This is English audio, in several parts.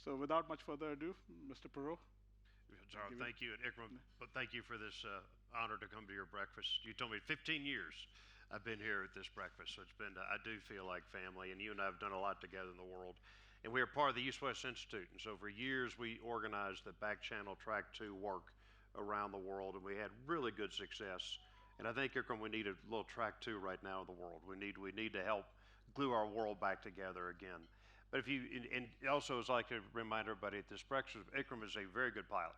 So without much further ado, Mr. Perot. John, thank you, and Ikram, but thank you for this honor to come to your breakfast. You told me 15 years I've been here at this breakfast, so it's been, I do feel like family, and you and I have done a lot together in the world. And we are part of the EastWest Institute, and so for years we organized the back channel track 2 work around the world, and we had really good success. And I think, Ikram, we need a little track 2 right now in the world. We need to help glue our world back together again. But if you, and also as I like to remind everybody at this breakfast, Ikram is a very good pilot.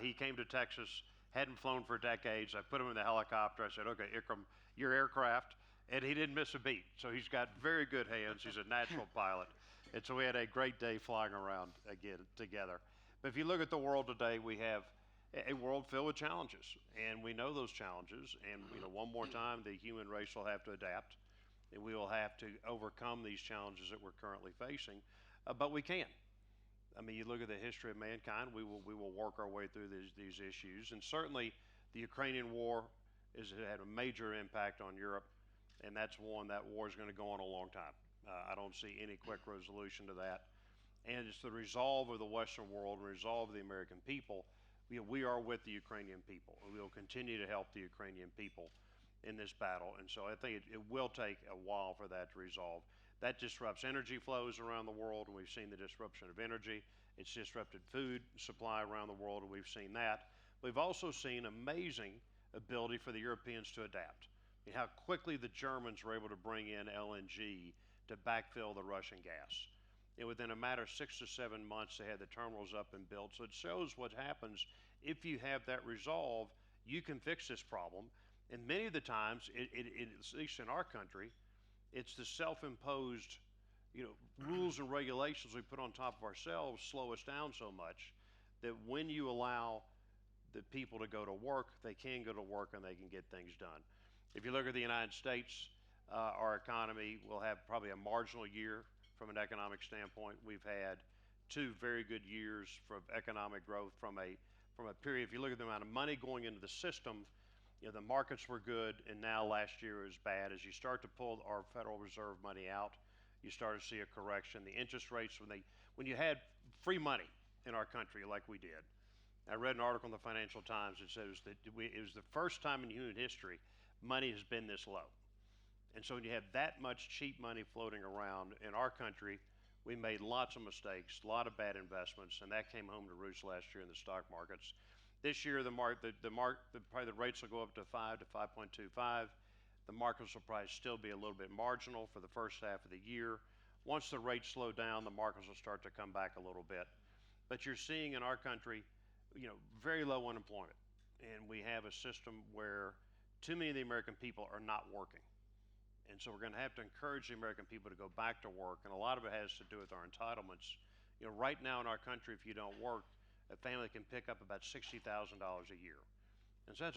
He came to Texas, hadn't flown for decades. I put him in the helicopter. I said, okay, Ikram, your aircraft. And he didn't miss a beat. So he's got very good hands. He's a natural pilot. And so we had a great day flying around again together. But if you look at the world today, we have a world filled with challenges. And we know those challenges. And one more time, the human race will have to adapt. And we will have to overcome these challenges that we're currently facing. But we can. I mean, you look at the history of mankind, we will work our way through these issues. And certainly the Ukrainian war has had a major impact on Europe, and that war is going to go on a long time. I don't see any quick resolution to that. And it's the resolve of the Western world and resolve of the American people. We are with the Ukrainian people, and we will continue to help the Ukrainian people in this battle. And so I think it will take a while for that to resolve. That disrupts energy flows around the world, and we've seen the disruption of energy. It's disrupted food supply around the world, and we've seen that. We've also seen amazing ability for the Europeans to adapt. I mean, how quickly the Germans were able to bring in LNG to backfill the Russian gas. And within a matter of 6 to 7 months, they had the terminals up and built. So it shows what happens if you have that resolve, you can fix this problem. And many of the times, at least in our country, it's the self-imposed, rules and regulations we put on top of ourselves slow us down so much that when you allow the people to go to work, they can go to work and they can get things done. If you look at the United States, our economy will have probably a marginal year from an economic standpoint. We've had 2 very good years for economic growth from a period. If you look at the amount of money going into the system, the markets were good, and now last year is bad. As you start to pull our Federal Reserve money out, you start to see a correction. The interest rates, when you had free money in our country like we did, I read an article in the Financial Times that says that it was the first time in human history money has been this low. And so when you have that much cheap money floating around in our country, we made lots of mistakes, a lot of bad investments, and that came home to roost last year in the stock markets. This year, probably the rates will go up to 5 to 5.25. The markets will probably still be a little bit marginal for the first half of the year. Once the rates slow down, the markets will start to come back a little bit. But you're seeing in our country, very low unemployment. And we have a system where too many of the American people are not working. And so we're going to have to encourage the American people to go back to work. And a lot of it has to do with our entitlements. Right now in our country, if you don't work, a family can pick up about $60,000 a year. And so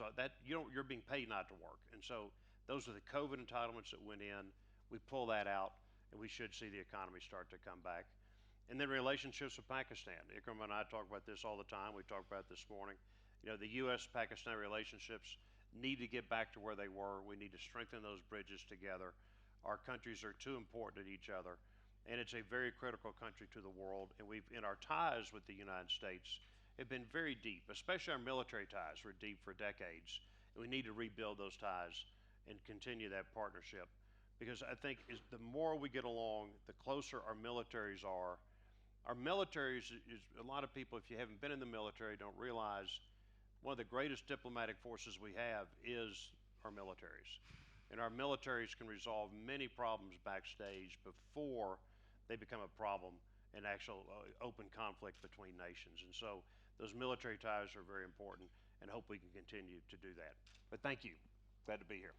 you're being paid not to work. And so those are the COVID entitlements that went in. We pull that out, and we should see the economy start to come back. And then relationships with Pakistan. Ikram and I talk about this all the time. We talked about it this morning. The U.S.-Pakistan relationships need to get back to where they were. We need to strengthen those bridges together. Our countries are too important to each other. And it's a very critical country to the world. And in our ties with the United States have been very deep, especially our military ties were deep for decades. And we need to rebuild those ties and continue that partnership. Because I think the more we get along, the closer our militaries are. Our militaries is a lot of people, if you haven't been in the military, don't realize one of the greatest diplomatic forces we have is our militaries. And our militaries can resolve many problems backstage before they become a problem and actual open conflict between nations. And so those military ties are very important, and hope we can continue to do that. But thank you. Glad to be here.